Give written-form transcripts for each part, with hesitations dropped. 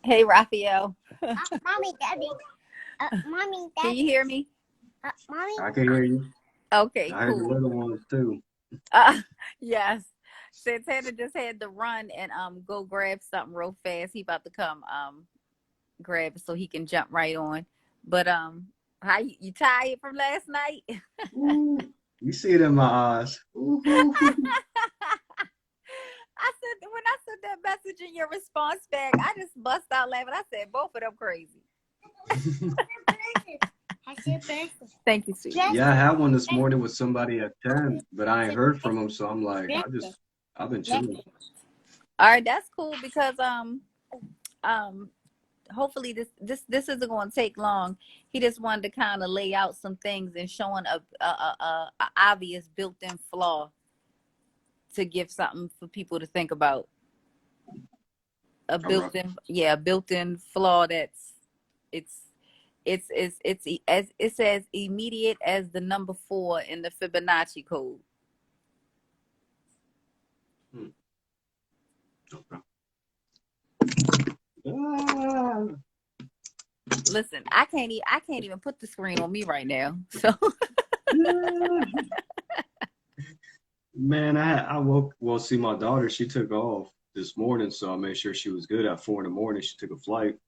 Hey, Raphael. Mommy, Daddy. Mommy, Daddy. Can you hear me? Mommy. I can hear you. Okay, I heard the cool. little ones too. Yes. Santana just had to run and go grab something real fast. He about to come grab it so he can jump right on. But how you tired from last night? Ooh, you see it in my eyes. Ooh. I said when I sent that message in your response back, I just bust out laughing. I said both of them crazy. Thank you, sweetie. Yeah, I had one this morning with somebody at 10, but I ain't heard from them, so I'm like, I've been chilling. All right, that's cool because hopefully this isn't going to take long. He just wanted to kind of lay out some things and showing a obvious built-in flaw to give something for people to think about. A built-in flaw that's it's as it says immediate as the number 4 in the Fibonacci code. Okay. Listen, I can't even put the screen on me right now. So Man, I woke. Well, see, my daughter, she took off this morning, so I made sure she was good at 4 in the morning. She took a flight,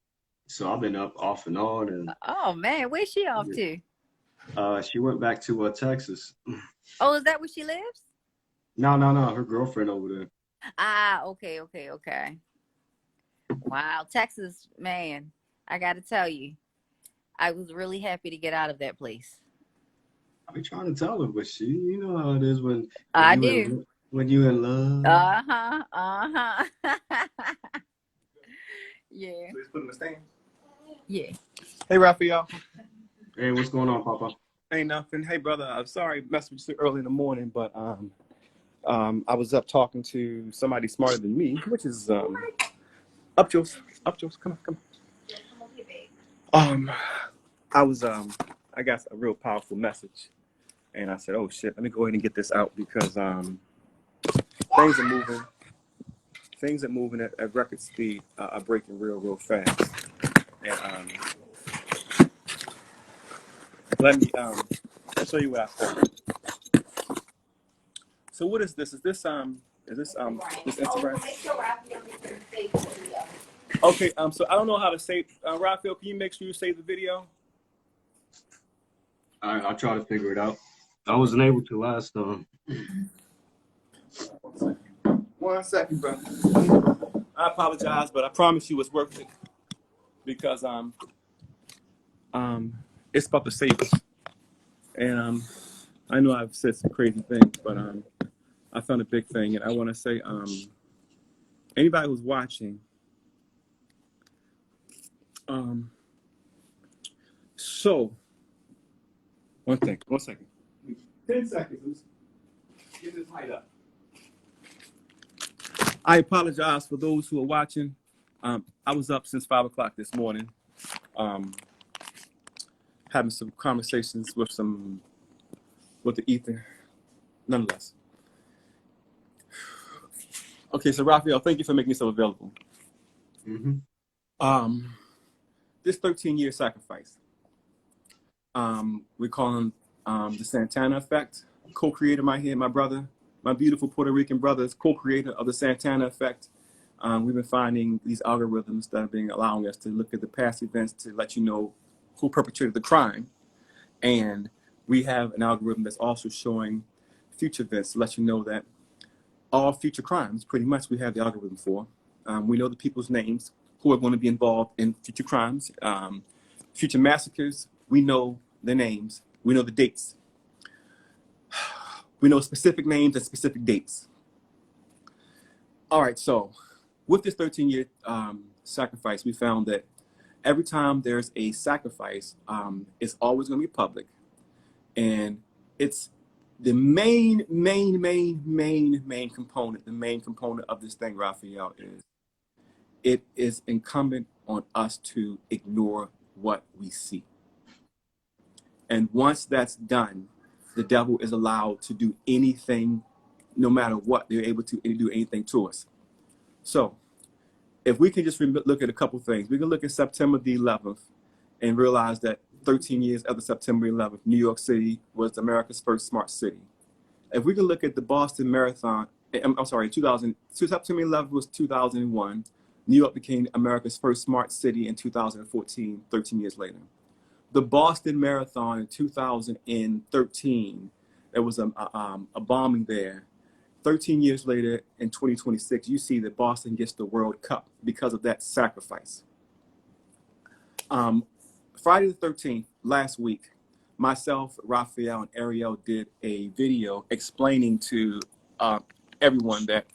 so I've been up off and on, and oh man, where's she off to? she went back to Texas. Oh, is that where she lives? No, her girlfriend over there. Ah, okay. Wow, Texas, man, I got to tell you, I was really happy to get out of that place. I be trying to tell her, but you know how it is when I do. When you in love. Yeah. Please put in the stand. Yeah. Hey, Raphael. Hey, what's going on, Papa? Ain't nothing. Hey, brother. I'm sorry, I messed with you early in the morning, but I was up talking to somebody smarter than me, which is up Jules. Come on. I was I got a real powerful message, and I said, oh shit, let me go ahead and get this out because things are moving at record speed, are breaking real fast. And let me show you what I found. So what is this? Is this Instagram? Okay, so I don't know how to save. Raphael, can you make sure you save the video? I'll try to figure it out. I wasn't able to last time. 1 second, bro. I apologize, but I promise you it's worth it because it's about to save us. And I know I've said some crazy things, but I found a big thing, and I want to say anybody who's watching, so one second, 10 seconds. Get this height up. I apologize for those who are watching. I was up since 5 o'clock this morning, having some conversations with the ether, nonetheless. Okay, so Raphael, thank you for making yourself available. Mm-hmm. This 13-year sacrifice, we call him the Santana effect. Co-creator, my brother, my beautiful Puerto Rican brother is co-creator of the Santana effect. We've been finding these algorithms that are allowing us to look at the past events to let you know who perpetrated the crime. And we have an algorithm that's also showing future events to let you know that all future crimes, pretty much, we have the algorithm for. We know the people's names who are going to be involved in future crimes, future massacres. We know the names. We know the dates. We know specific names and specific dates. All right, so with this 13-year sacrifice, we found that every time there's a sacrifice, it's always going to be public. And it's the main component, the main component of this thing, Raphael, is it is incumbent on us to ignore what we see. And once that's done, the devil is allowed to do anything, no matter what. They're able to do anything to us. So if we can just look at a couple things, we can look at September the 11th and realize that 13 years after September 11th, New York City was America's first smart city. If we can look at the Boston Marathon, I'm sorry, September 11th was 2001. New York became America's first smart city in 2014, 13 years later. The Boston Marathon in 2013, there was a bombing there. 13 years later, in 2026, you see that Boston gets the World Cup because of that sacrifice. Friday the 13th, last week, myself, Raphael, and Ariel did a video explaining to everyone that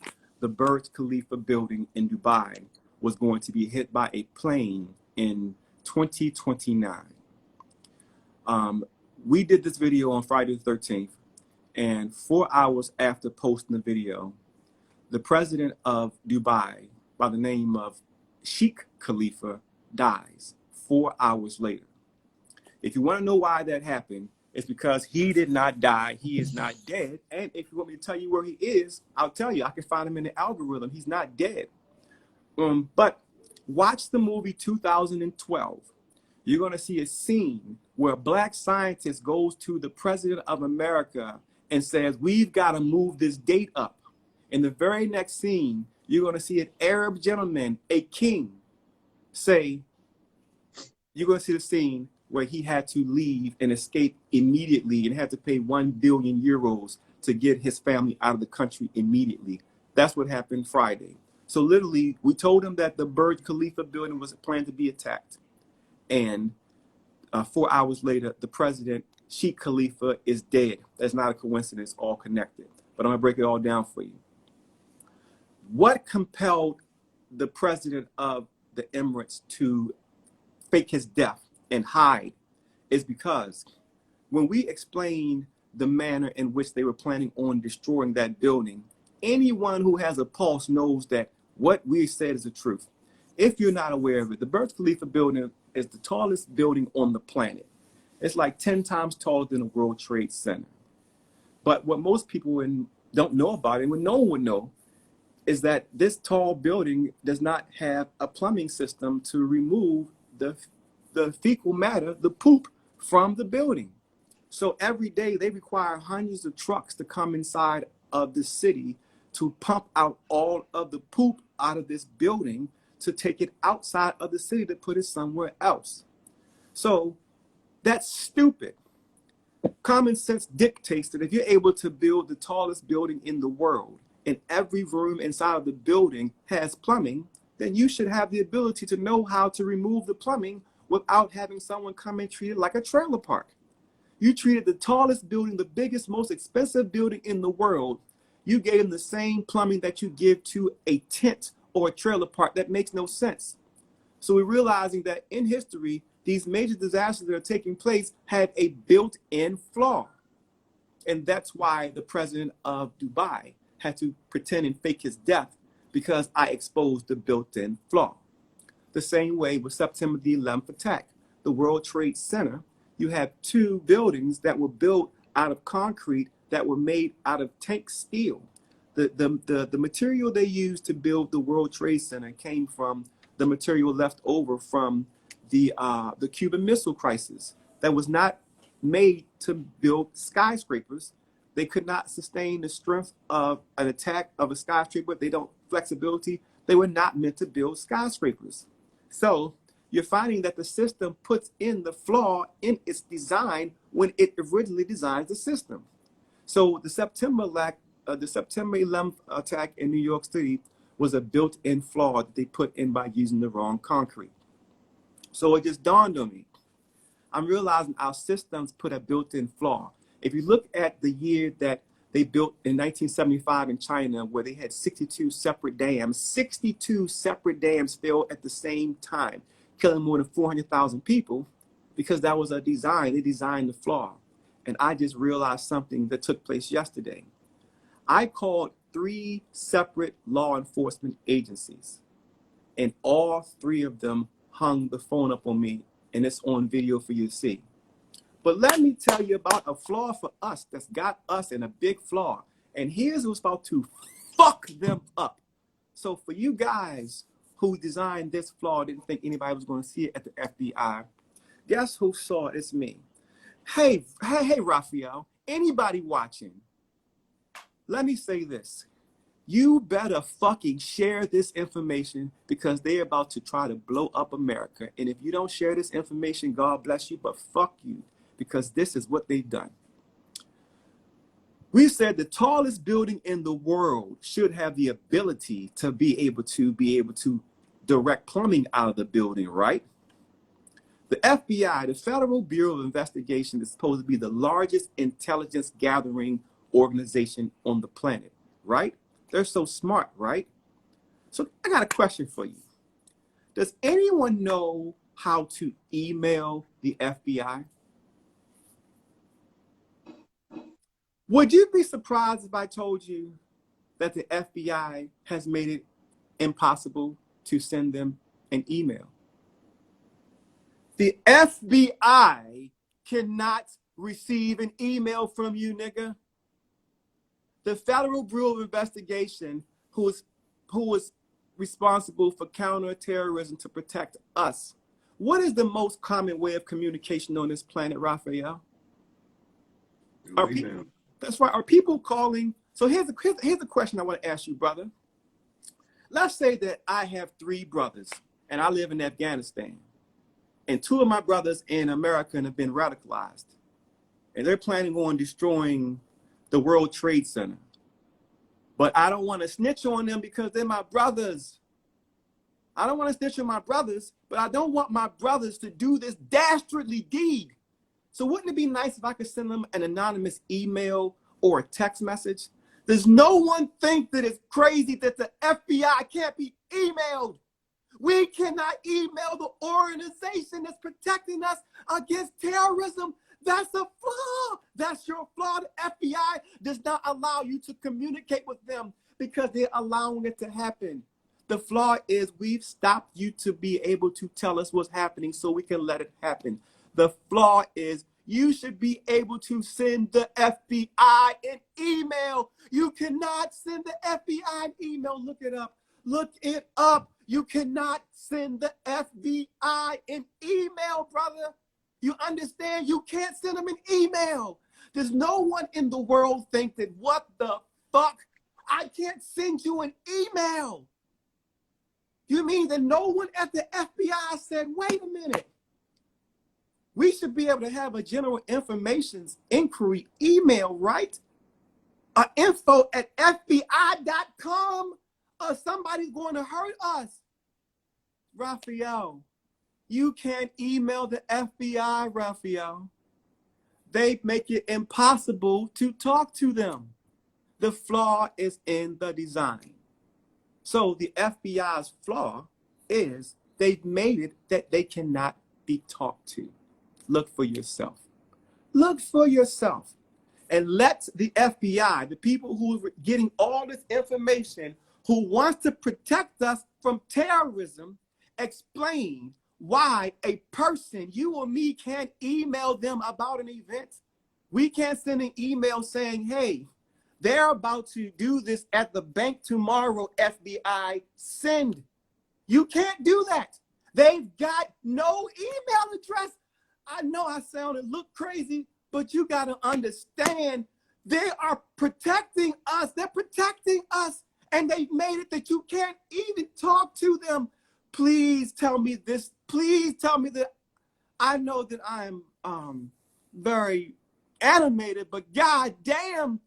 the Burj Khalifa building in Dubai was going to be hit by a plane in 2029. We did this video on Friday the 13th, and 4 hours after posting the video, the president of Dubai, by the name of Sheikh Khalifa, dies 4 hours later. If you want to know why that happened, it's because he did not die. He is not dead. And if you want me to tell you where he is, I'll tell you. I can find him in the algorithm. He's not dead. But watch the movie 2012. You're going to see a scene where a black scientist goes to the president of America and says, we've got to move this date up. In the very next scene, you're going to see an Arab gentleman, a king, say, you're going to see the scene where he had to leave and escape immediately and had to pay 1 billion euros to get his family out of the country immediately. That's what happened Friday. So literally, we told him that the Burj Khalifa building was planned to be attacked. And 4 hours later, the president, Sheikh Khalifa, is dead. That's not a coincidence, all connected. But I'm gonna break it all down for you. What compelled the president of the Emirates to fake his death and hide is because when we explained the manner in which they were planning on destroying that building, anyone who has a pulse knows that what we said is the truth. If you're not aware of it, the Burj Khalifa building is the tallest building on the planet. It's like 10 times taller than the World Trade Center. But what most people don't know about it, and what no one would know, is that this tall building does not have a plumbing system to remove the fecal matter, the poop, from the building. So every day they require hundreds of trucks to come inside of the city to pump out all of the poop out of this building to take it outside of the city to put it somewhere else. So that's stupid. Common sense dictates that if you're able to build the tallest building in the world and every room inside of the building has plumbing, then you should have the ability to know how to remove the plumbing without having someone come and treat it like a trailer park. You treated the tallest building, the biggest, most expensive building in the world. You gave them the same plumbing that you give to a tent or a trailer park. That makes no sense. So we're realizing that in history, these major disasters that are taking place had a built-in flaw. And that's why the president of Dubai had to pretend and fake his death, because I exposed the built-in flaw. The same way with September the 11th attack. The World Trade Center, you have 2 buildings that were built out of concrete that were made out of tank steel. The material they used to build the World Trade Center came from the material left over from the Cuban Missile Crisis that was not made to build skyscrapers. They could not sustain the strength of an attack of a skyscraper. Flexibility. They were not meant to build skyscrapers. So you're finding that the system puts in the flaw in its design when it originally designs the system. So the September 11th attack in New York City was a built-in flaw that they put in by using the wrong concrete. So it just dawned on me. I'm realizing our systems put a built-in flaw. If you look at the year that they built in 1975 in China, where they had 62 separate dams failed at the same time, killing more than 400,000 people, because that was a design. They designed the flaw. And I just realized something that took place yesterday. I called 3 separate law enforcement agencies, and all 3 of them hung the phone up on me, and it's on video for you to see. But let me tell you about a flaw for us that's got us in a big flaw. And here's what's about to fuck them up. So for you guys who designed this flaw didn't think anybody was going to see it at the FBI. Guess who saw it? It's me. Hey, Raphael, anybody watching? Let me say this. You better fucking share this information because they're about to try to blow up America. And if you don't share this information, God bless you, but fuck you, because this is what they've done. We said the tallest building in the world should have the ability to be able to direct plumbing out of the building, right? The FBI, the Federal Bureau of Investigation, is supposed to be the largest intelligence gathering organization on the planet, right? They're so smart, right? So I got a question for you. Does anyone know how to email the FBI? Would you be surprised if I told you that the FBI has made it impossible to send them an email? The FBI cannot receive an email from you, nigga. The Federal Bureau of Investigation, who is responsible for counterterrorism to protect us. What is the most common way of communication on this planet, Raphael? That's right. Are people calling? So here's a question I want to ask you, brother. Let's say that I have 3 brothers and I live in Afghanistan. And 2 of my brothers in America have been radicalized. And they're planning on destroying the World Trade Center. But I don't want to snitch on them because they're my brothers. I don't want to snitch on my brothers, but I don't want my brothers to do this dastardly deed. So wouldn't it be nice if I could send them an anonymous email or a text message? Does no one think that it's crazy that the FBI can't be emailed? We cannot email the organization that's protecting us against terrorism. That's a flaw. That's your flaw. The FBI does not allow you to communicate with them because they're allowing it to happen. The flaw is we've stopped you to be able to tell us what's happening so we can let it happen. The flaw is you should be able to send the FBI an email. You cannot send the FBI an email. Look it up. Look it up. You cannot send the FBI an email, brother. You understand? You can't send them an email. Does no one in the world think that, what the fuck? I can't send you an email. You mean that no one at the FBI said, wait a minute. We should be able to have a general information inquiry email, right? info@fbi.com, or somebody's going to hurt us. Raphael, you can't email the FBI, Raphael. They make it impossible to talk to them. The flaw is in the design. So the FBI's flaw is they've made it that they cannot be talked to. Look for yourself. Look for yourself. And let the FBI, the people who are getting all this information, who wants to protect us from terrorism, explain why a person, you or me, can't email them about an event. We can't send an email saying, hey, they're about to do this at the bank tomorrow, FBI, send. You can't do that. They've got no email address. I know I look crazy, but you got to understand they are protecting us. They're protecting us, and they've made it that you can't even talk to them. Please tell me this. Please tell me that. I know that I'm very animated, but god damn,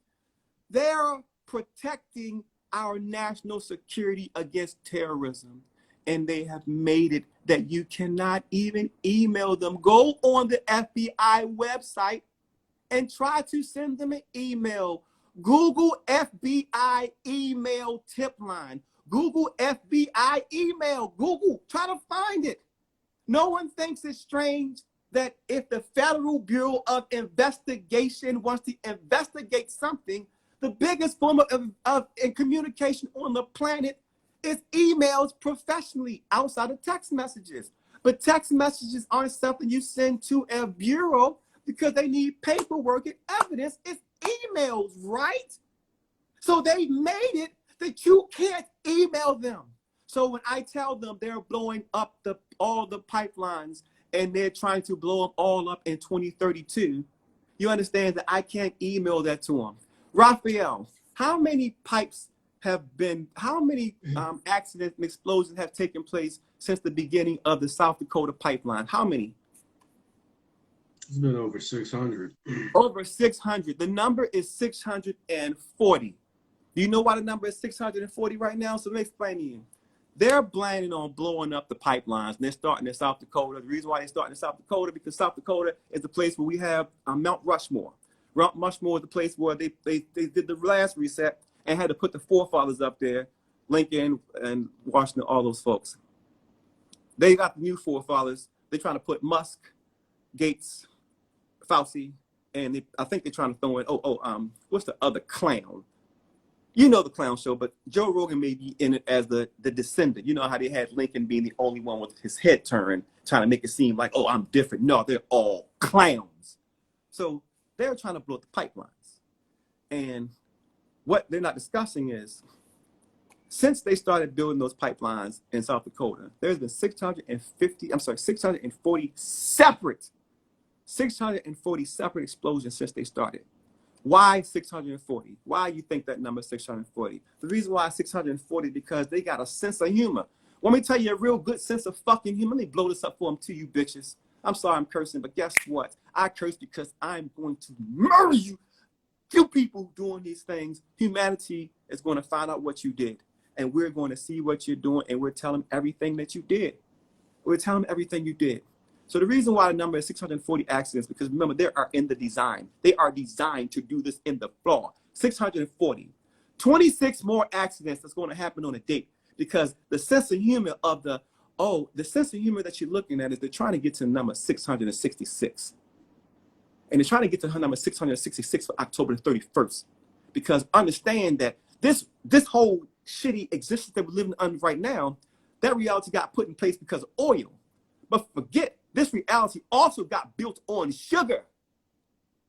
they're protecting our national security against terrorism. And they have made it that you cannot even email them. Go on the FBI website and try to send them an email. Google FBI email tip line. Google FBI email. Google, try to find it. No one thinks it's strange that if the Federal Bureau of Investigation wants to investigate something, the biggest form of communication on the planet is emails professionally outside of text messages. But text messages aren't something you send to a bureau because they need paperwork and evidence. It's emails, right? So they made it that you can't email them. So when I tell them they're blowing up all the pipelines and they're trying to blow them all up in 2032, you understand that I can't email that to them. Raphael, how many accidents and explosions have taken place since the beginning of the South Dakota pipeline? How many? It's been over 600. Over 600. The number is 640. Do you know why the number is 640 right now? So let me explain to you. They're planning on blowing up the pipelines, and they're starting in South Dakota. The reason why they're starting in South Dakota, because South Dakota is the place where we have Mount Rushmore. Mount Rushmore is the place where they did the last reset and had to put the forefathers up there, Lincoln and Washington, all those folks. They got the new forefathers. They're trying to put Musk, Gates, Fauci, and I think they're trying to throw in, what's the other clown? You know the clown show, but Joe Rogan may be in it as the descendant. You know how they had Lincoln being the only one with his head turned, trying to make it seem like, oh, I'm different. No, they're all clowns. So they're trying to blow up the pipelines. And what they're not discussing is, since they started building those pipelines in South Dakota, there's been 640 separate explosions since they started. Why 640? Why you think that number is 640? The reason why 640 is because they got a sense of humor. Let me tell you a real good sense of fucking humor. Let me blow this up for them to you bitches. I'm sorry I'm cursing, but guess what? I curse because I'm going to murder you. You people doing these things, humanity is going to find out what you did. And we're going to see what you're doing, and we're telling them everything that you did. We're telling them everything you did. So the reason why the number is 640 accidents, because remember, they are in the design. They are designed to do this in the flaw. 640. 26 more accidents that's going to happen on a date, because the sense of humor of the sense of humor that you're looking at is they're trying to get to the number 666. And they're trying to get to the number 666 for October the 31st. Because understand that this whole shitty existence that we're living under right now, that reality got put in place because of oil. But forget, this reality also got built on sugar.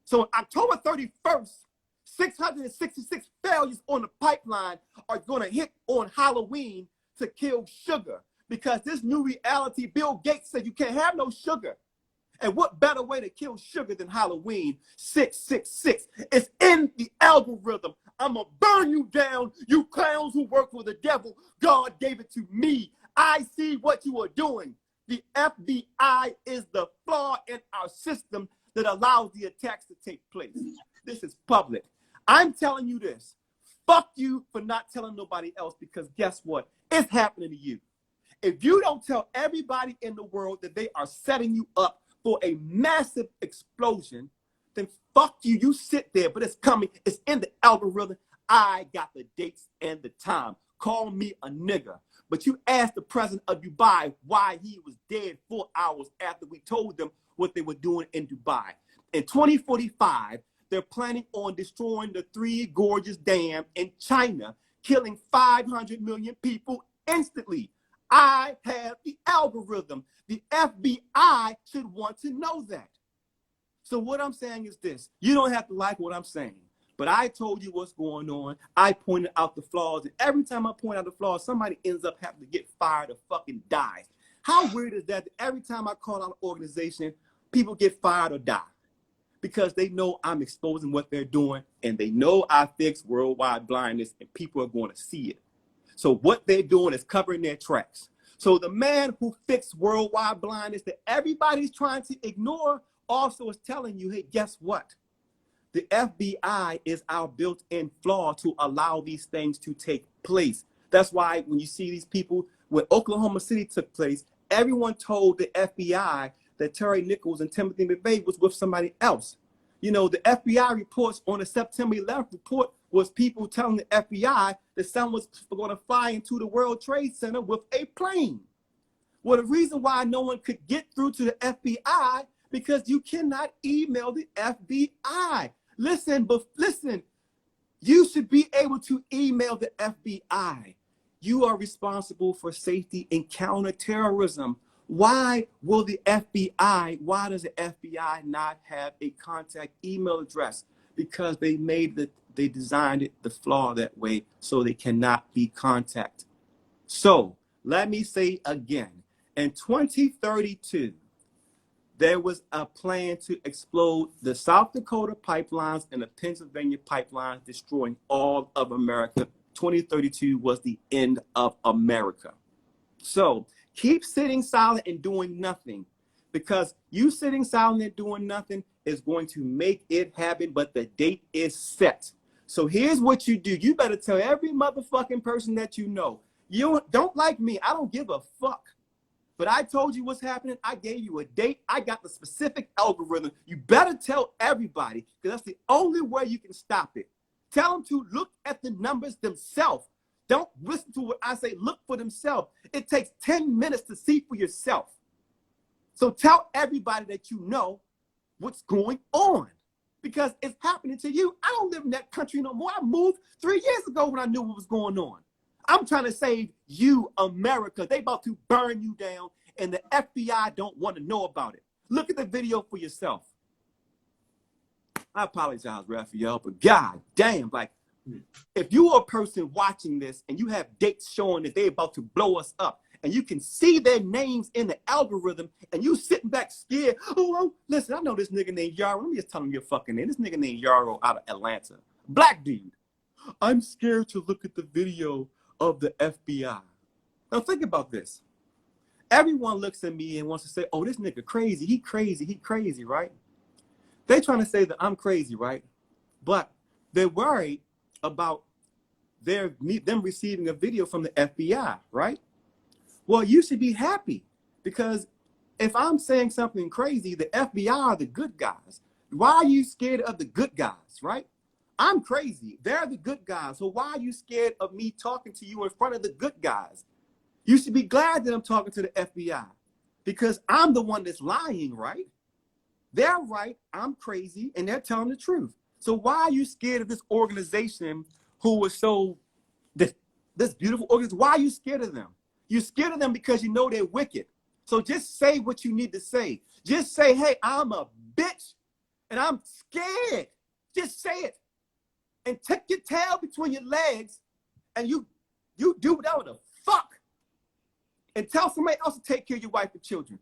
So on October 31st, 666 failures on the pipeline are going to hit on Halloween to kill sugar. Because this new reality, Bill Gates said you can't have no sugar. And what better way to kill sugar than Halloween? 666. It's in the algorithm. I'm going to burn you down, you clowns who work for the devil. God gave it to me. I see what you are doing. The FBI is the flaw in our system that allows the attacks to take place. This is public. I'm telling you this. Fuck you for not telling nobody else, because guess what? It's happening to you. If you don't tell everybody in the world that they are setting you up for a massive explosion, then fuck you. You sit there, but it's coming. It's in the algorithm. I got the dates and the time. Call me a nigger. But you asked the president of Dubai why he was dead 4 hours after we told them what they were doing in Dubai. In 2045, they're planning on destroying the Three Gorges Dam in China, killing 500 million people instantly. I have the algorithm. The FBI should want to know that. So what I'm saying is this. You don't have to like what I'm saying, but I told you what's going on. I pointed out the flaws, and every time I point out the flaws, somebody ends up having to get fired or fucking die. How weird is that every time I call out an organization, people get fired or die? Because they know I'm exposing what they're doing, and they know I fix worldwide blindness, and people are going to see it. So what they're doing is covering their tracks. So the man who fixed worldwide blindness that everybody's trying to ignore also is telling you, hey, guess what? The FBI is our built-in flaw to allow these things to take place. That's why when you see these people, when Oklahoma City took place, everyone told the FBI that Terry Nichols and Timothy McVeigh was with somebody else. You know, the FBI reports on the September 11th report was people telling the FBI that someone was going to fly into the World Trade Center with a plane. Well, the reason why no one could get through to the FBI, because you cannot email the FBI. Listen, you should be able to email the FBI. You are responsible for safety and counterterrorism. Why does the FBI not have a contact email address? Because they designed the flaw that way so they cannot be contacted. So Let me say again, in 2032, there was a plan to explode the South Dakota pipelines and the Pennsylvania pipelines, destroying all of America. 2032 was the end of America. So keep sitting silent and doing nothing, because you sitting silent and doing nothing is going to make it happen, but the date is set. So here's what you do. You better tell every motherfucking person that you know. You don't like me. I don't give a fuck. But I told you what's happening. I gave you a date. I got the specific algorithm. You better tell everybody, because that's the only way you can stop it. Tell them to look at the numbers themselves. Don't listen to what I say. Look for themselves. It takes 10 minutes to see for yourself. So tell everybody that you know what's going on, because it's happening to you. I don't live in that country no more. I moved 3 years ago when I knew what was going on. I'm trying to save you, America. They about to burn you down, and the FBI don't want to know about it. Look at the video for yourself. I apologize, Raphael, but god damn, like, if you are a person watching this and you have dates showing that they're about to blow us up, and you can see their names in the algorithm, and you sitting back scared, oh, listen, I know this nigga named Yarrow. Let me just tell him your fucking name. This nigga named Yarrow out of Atlanta. Black dude. I'm scared to look at the video of the FBI. Now think about this. Everyone looks at me and wants to say, oh, this nigga crazy. He crazy, right? They trying to say that I'm crazy, right? But they're worried about them receiving a video from the FBI, right? Well, you should be happy, because if I'm saying something crazy, the FBI are the good guys. Why are you scared of the good guys, right? I'm crazy. They're the good guys. So why are you scared of me talking to you in front of the good guys? You should be glad that I'm talking to the FBI, because I'm the one that's lying, right? They're right, I'm crazy, and they're telling the truth. So why are you scared of this organization who is so, this beautiful organization? Why are you scared of them? You're scared of them because you know they're wicked. So just say what you need to say. Just say, hey, I'm a bitch and I'm scared. Just say it. And take your tail between your legs and you do whatever the fuck. And tell somebody else to take care of your wife and children.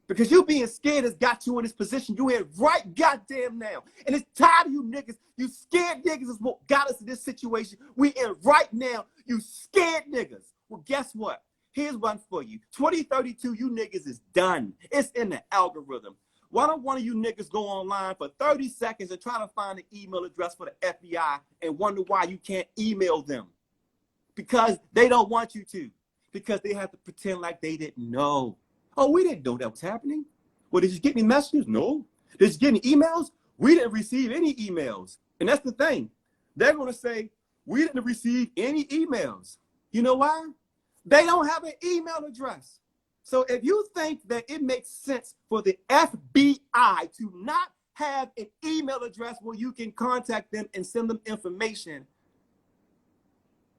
Because you being scared has got you in this position you in right goddamn now. And it's tired of you niggas. You scared niggas is what got us in this situation we in right now. You scared niggas. Well, guess what? Here's one for you. 2032, you niggas is done. It's in the algorithm. Why don't one of you niggas go online for 30 seconds and try to find an email address for the FBI and wonder why you can't email them? Because they don't want you to. Because they have to pretend like they didn't know. Oh, we didn't know that was happening. Well, did you get any messages? No. Did you get any emails? We didn't receive any emails. And that's the thing. They're going to say, we didn't receive any emails. You know why? They don't have an email address. So if you think that it makes sense for the FBI to not have an email address where you can contact them and send them information,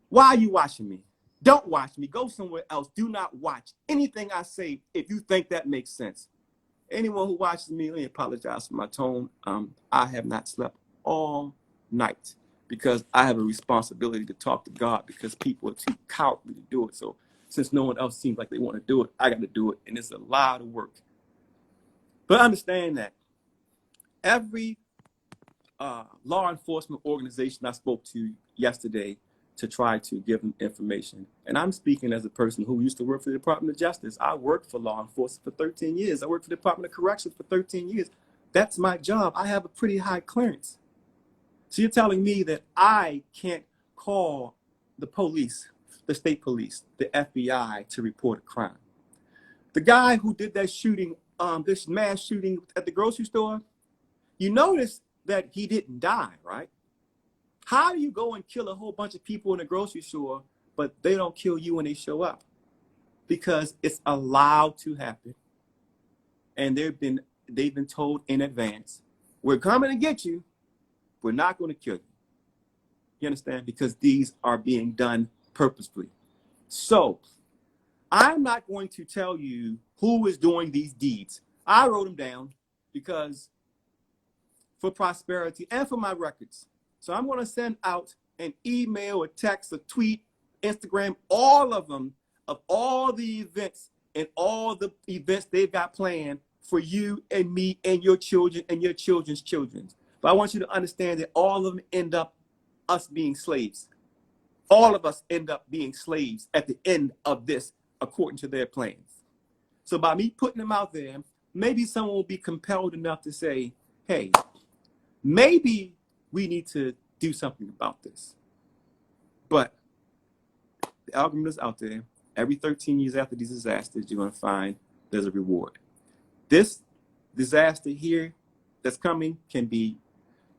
why are you watching me? Don't watch me. Go somewhere else. Do not watch anything I say if you think that makes sense. Anyone who watches me, let me apologize for my tone. I have not slept all night because I have a responsibility to talk to God, because people are too cowardly to do it. So since no one else seems like they want to do it, I got to do it. And it's a lot of work. But understand that every law enforcement organization I spoke to yesterday to try to give them information. And I'm speaking as a person who used to work for the Department of Justice. I worked for law enforcement for 13 years. I worked for the Department of Corrections for 13 years. That's my job. I have a pretty high clearance. So you're telling me that I can't call the police, the state police, the FBI to report a crime? The guy who did that shooting, this mass shooting at the grocery store, you notice that he didn't die, right? How do you go and kill a whole bunch of people in a grocery store, but they don't kill you when they show up? Because it's allowed to happen. And they've been told in advance, we're coming to get you. We're not going to kill you. You understand? Because these are being done purposefully. So I'm not going to tell you who is doing these deeds. I wrote them down because for prosperity and for my records. So I'm going to send out an email, a text, a tweet, Instagram, all of them. of all the events and all the events they've got planned for you and me and your children and your children's children. But I want you to understand that all of them end up us being slaves. All of us end up being slaves at the end of this, according to their plans. So by me putting them out there, maybe someone will be compelled enough to say, hey, maybe we need to do something about this. But the algorithm is out there. Every 13 years after these disasters, you're going to find there's a reward. This disaster here that's coming can be,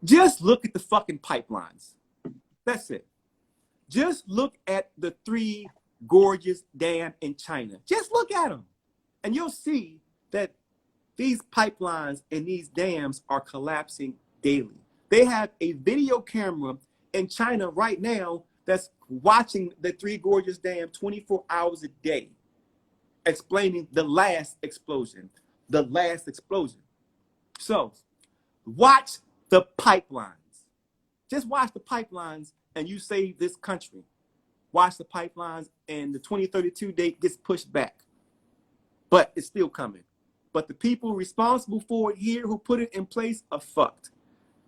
just look at the fucking pipelines. That's it. Just look at the Three Gorges Dam in China. Just look at them. And you'll see that these pipelines and these dams are collapsing daily. They have a video camera in China right now that's watching the Three Gorges Dam 24 hours a day, explaining the last explosion. The last explosion. So watch the pipelines. Just watch the pipelines and you save this country. Watch the pipelines and the 2032 date gets pushed back. But it's still coming. But the people responsible for it here who put it in place are fucked.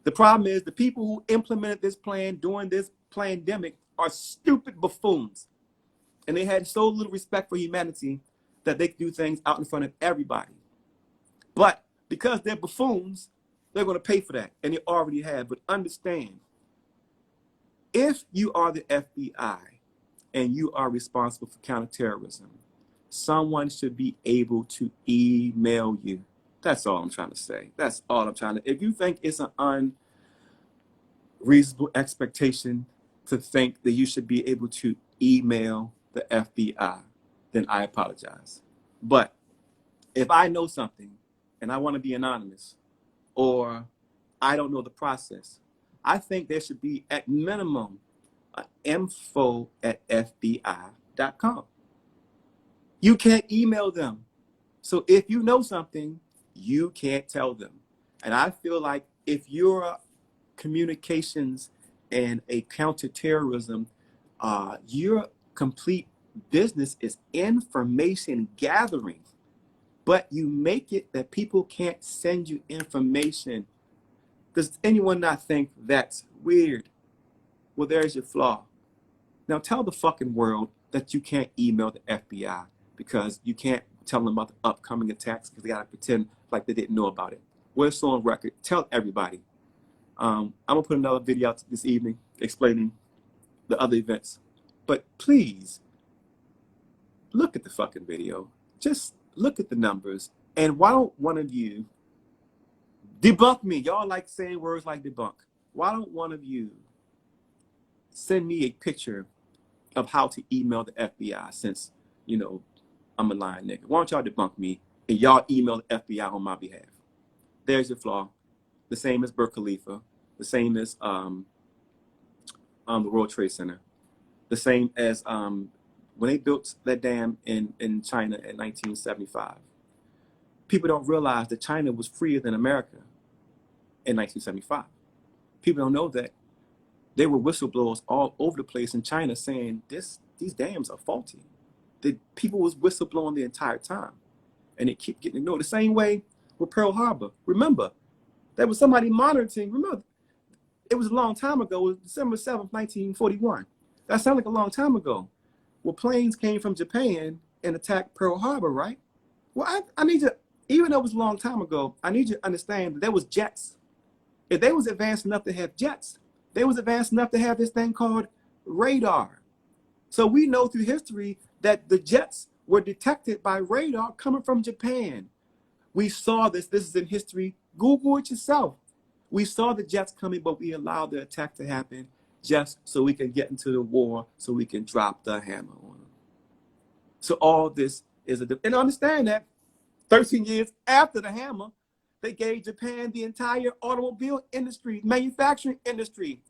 The problem is the people who implemented this plan during this pandemic are stupid buffoons. And they had so little respect for humanity that they could do things out in front of everybody. But because they're buffoons, they're going to pay for that. And they already have. But understand, if you are the FBI and you are responsible for counterterrorism, someone should be able to email you. That's all I'm trying to say. That's all I'm trying to. If you think it's an unreasonable expectation to think that you should be able to email the FBI, then I apologize. But if I know something and I want to be anonymous, or I don't know the process, I think there should be at minimum info@fbi.com. You can't email them. So if you know something, you can't tell them. And I feel like if you're communications and a counterterrorism, your complete business is information gathering. But you make it that people can't send you information. Does anyone not think that's weird? Well, there's your flaw. Now tell the fucking world that you can't email the FBI because you can't tell them about the upcoming attacks because they gotta pretend like they didn't know about it. We're still on record. Tell everybody. I'm gonna put another video out this evening explaining the other events. But please, look at the fucking video. Just look at the numbers. And why don't one of you debunk me? Y'all like saying words like debunk. Why don't one of you send me a picture of how to email the FBI since, you know, I'm a lying nigga. Why don't y'all debunk me and y'all email the FBI on my behalf? There's your flaw. The same as Burj Khalifa. The same as the World Trade Center. The same as when they built that dam in China in 1975. People don't realize that China was freer than America in 1975. People don't know that there were whistleblowers all over the place in China saying these dams are faulty. The people was whistleblowing the entire time. And it keep getting ignored. The same way with Pearl Harbor. Remember, there was somebody monitoring. Remember, it was a long time ago. It was December 7th, 1941. That sounds like a long time ago. Well, planes came from Japan and attacked Pearl Harbor, right? Well, I need to, even though it was a long time ago, I need you to understand that there was jets. If they was advanced enough to have jets, they was advanced enough to have this thing called radar. So we know through history that the jets were detected by radar coming from Japan. We saw this. This is in history. Google it yourself. We saw the jets coming, but we allowed the attack to happen just so we can get into the war, so we can drop the hammer on them. So all this is and understand that 13 years after the hammer, they gave Japan the entire automobile industry, manufacturing industry,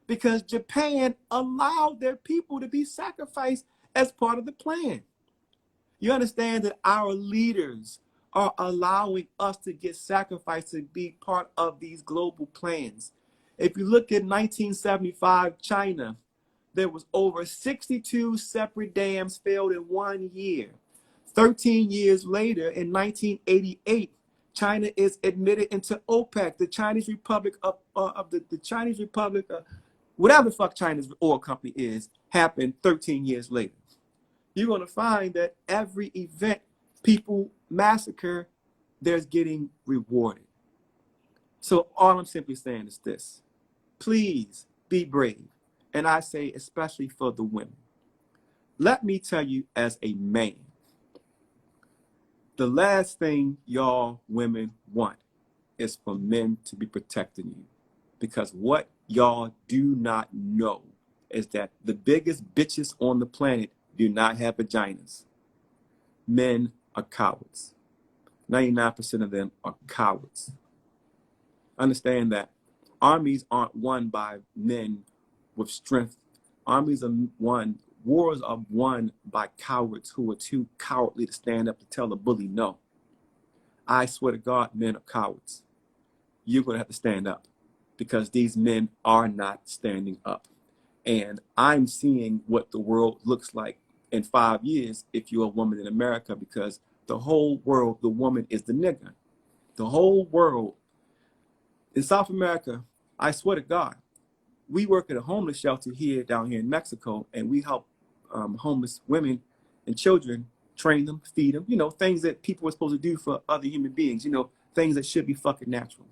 because Japan allowed their people to be sacrificed as part of the plan. You understand that our leaders are allowing us to get sacrificed to be part of these global plans. If you look at 1975 China, there was over 62 separate dams failed in 1 year. 13 years later, in 1988, China is admitted into OPEC, the Chinese Republic the Chinese Republic, whatever the fuck China's oil company is, happened 13 years later. You're going to find that every event people massacre, there's getting rewarded. So all I'm simply saying is this: please be brave. And I say especially for the women. Let me tell you, as a man, the last thing y'all women want is for men to be protecting you. Because what y'all do not know is that the biggest bitches on the planet do not have vaginas. Men are cowards. 99% of them are cowards. Understand that armies aren't won by men with strength. Armies are won, wars are won by cowards who are too cowardly to stand up to tell a bully no. I swear to God, men are cowards. You're going to have to stand up because these men are not standing up. And I'm seeing what the world looks like in 5 years if you're a woman in America, because the whole world, the woman is the nigger. The whole world. In South America, I swear to God, we work at a homeless shelter down here in Mexico, and we help homeless women and children, train them, feed them, things that people are supposed to do for other human beings, things that should be fucking natural.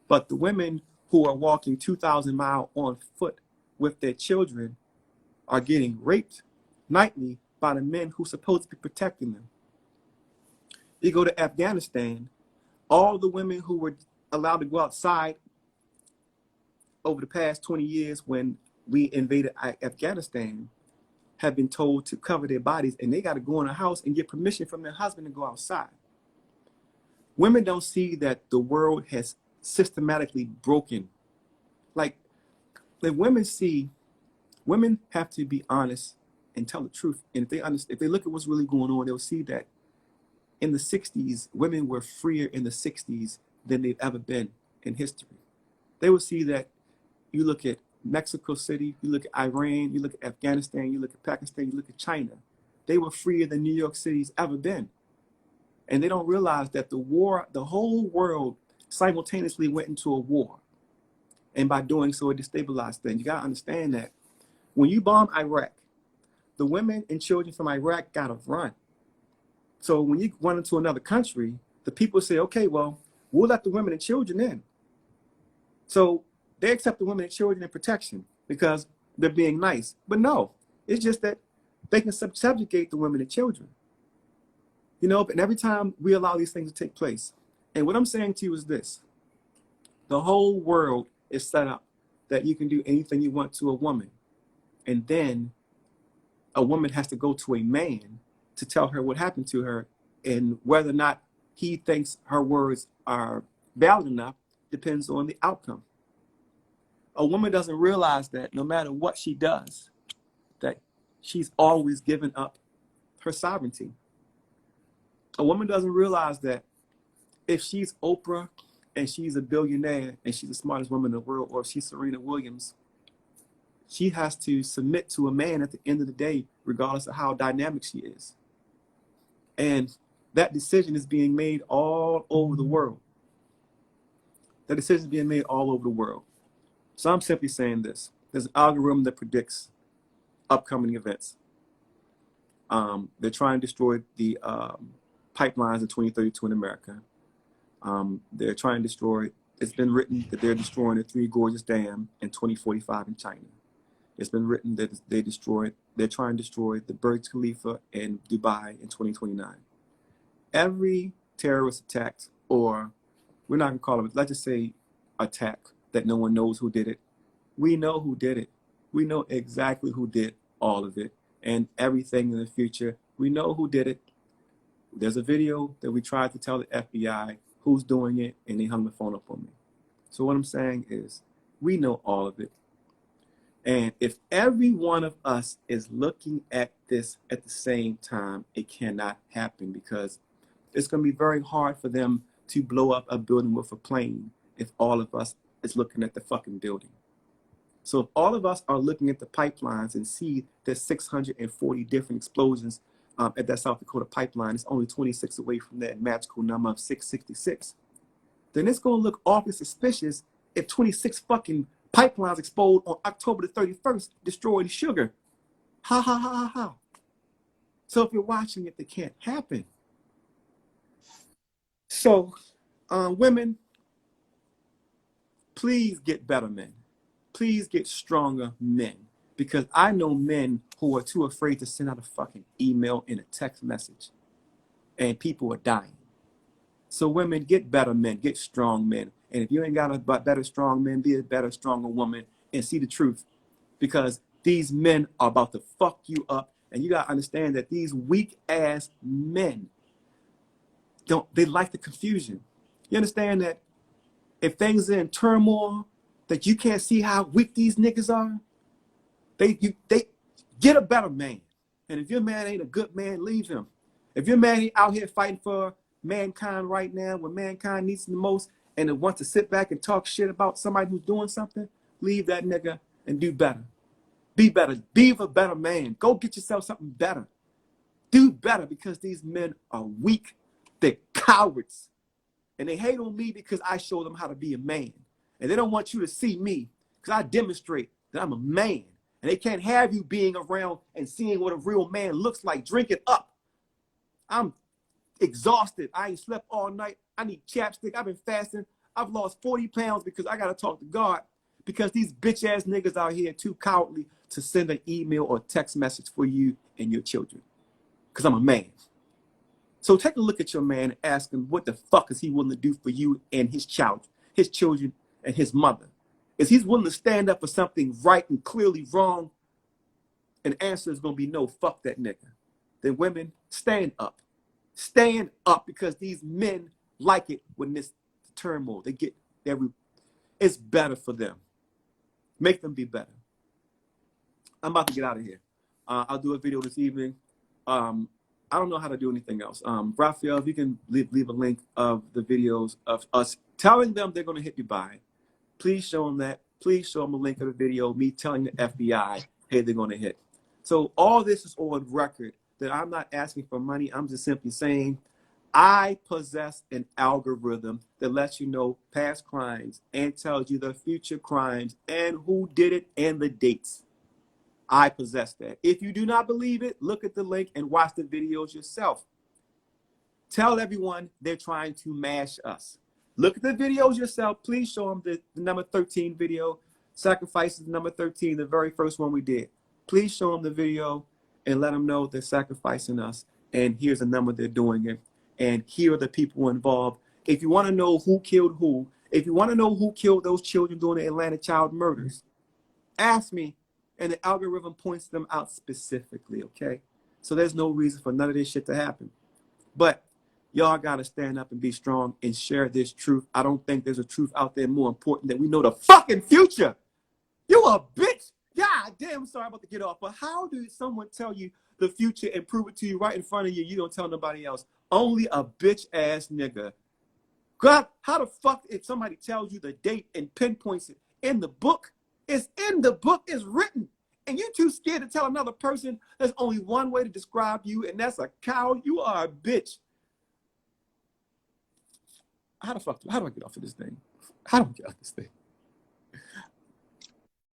But the women who are walking 2,000 miles on foot with their children are getting raped nightly by the men who are supposed to be protecting them. You go to Afghanistan, all the women who were allowed to go outside over the past 20 years when we invaded Afghanistan have been told to cover their bodies, and they got to go in a house and get permission from their husband to go outside. Women don't see that the world has systematically broken. Like, the women have to be honest and tell the truth. And if they look at what's really going on, they'll see that in the 60s, women were freer in the 60s than they've ever been in history. They will see that you look at Mexico City, you look at Iran, you look at Afghanistan, you look at Pakistan, you look at China. They were freer than New York City's ever been. And they don't realize that the whole world simultaneously went into a war. And by doing so, it destabilized things. You got to understand that when you bomb Iraq, the women and children from Iraq got to run. So when you run into another country, the people say, okay, well, we'll let the women and children in. So they accept the women and children in protection because they're being nice. But no, it's just that they can subjugate the women and children. But every time we allow these things to take place. And what I'm saying to you is this: the whole world is set up that you can do anything you want to a woman. And then a woman has to go to a man to tell her what happened to her, and whether or not he thinks her words are valid enough depends on the outcome. A woman doesn't realize that no matter what she does, that she's always given up her sovereignty. A woman doesn't realize that if she's Oprah and she's a billionaire and she's the smartest woman in the world, or if she's Serena Williams, she has to submit to a man at the end of the day, regardless of how dynamic she is. And that decision is being made all over the world. That decision is being made all over the world. So I'm simply saying this: there's an algorithm that predicts upcoming events. They're trying to destroy the pipelines in 2032 in America. They're trying to destroy, it's been written that they're destroying the Three Gorges Dam in 2045 in China. It's been written that they're trying to destroy the Burj Khalifa in Dubai in 2029. Every terrorist attack, or we're not gonna call it, let's just say attack that no one knows who did it. We know who did it. We know exactly who did all of it, and everything in the future. We know who did it. There's a video that we tried to tell the FBI who's doing it, and they hung the phone up on me. So what I'm saying is, we know all of it. And if every one of us is looking at this at the same time, it cannot happen, because it's going to be very hard for them to blow up a building with a plane if all of us is looking at the fucking building. So if all of us are looking at the pipelines and see there's 640 different explosions at that South Dakota pipeline, it's only 26 away from that magical number of 666, then it's going to look awfully suspicious if 26 fucking pipelines explode on October the 31st, destroying sugar. Ha ha ha ha ha. So if you're watching it, it can't happen. So women, please get better men. Please get stronger men. Because I know men who are too afraid to send out a fucking email and a text message. And people are dying. So women, get better men, get strong men. And if you ain't got a better strong man, be a better, stronger woman and see the truth. Because these men are about to fuck you up. And you gotta understand that these weak ass men, they like the confusion. You understand that if things are in turmoil, that you can't see how weak these niggas are? They get a better man. And if your man ain't a good man, leave him. If your man ain't out here fighting for mankind right now, when mankind needs him the most, and it wants to sit back and talk shit about somebody who's doing something, leave that nigga and do better. Be better. Be a better man. Go get yourself something better. Do better, because these men are weak. They're cowards. And they hate on me because I show them how to be a man. And they don't want you to see me because I demonstrate that I'm a man. And they can't have you being around and seeing what a real man looks like. Drink it up. I'm exhausted. I ain't slept all night. I need chapstick. I've been fasting. I've lost 40 pounds because I got to talk to God, because these bitch ass niggas out here are too cowardly to send an email or text message for you and your children. Because I'm a man. So take a look at your man and ask him, what the fuck is he willing to do for you and his child, his children and his mother? Is he willing to stand up for something right and clearly wrong? And the answer is going to be no, fuck that nigga. Then women, stand up. Stand up, because these men like it when this turmoil, it's better for them. Make them be better. I'm about to get out of here. I'll do a video this evening. I don't know how to do anything else. Raphael, if you can leave a link of the videos of us telling them they're going to hit Dubai, please show them that. Please show them a link of the video, me telling the FBI, hey, they're going to hit. So all this is on record, that I'm not asking for money. I'm just simply saying I possess an algorithm that lets you know past crimes and tells you the future crimes and who did it and the dates. I possess that. If you do not believe it, look at the link and watch the videos yourself. Tell everyone they're trying to mash us. Look at the videos yourself. Please show them the number 13 video. Sacrifices number 13, the very first one we did. Please show them the video and let them know they're sacrificing us. And here's the number they're doing it. And here are the people involved. If you want to know who killed who, if you want to know who killed those children during the Atlanta child murders, ask me. And the algorithm points them out specifically, okay? So there's no reason for none of this shit to happen. But y'all got to stand up and be strong and share this truth. I don't think there's a truth out there more important than we know the fucking future. You a bitch. God damn, I'm sorry, I'm about to get off. But how do someone tell you the future and prove it to you right in front of you? You don't tell nobody else. Only a bitch ass nigga. God, how the fuck if somebody tells you the date and pinpoints it in the book? It's in the book, it's written. And you're too scared to tell another person there's only one way to describe you, and that's a cow. You are a bitch. How do I get off of this thing? How do I get off this thing?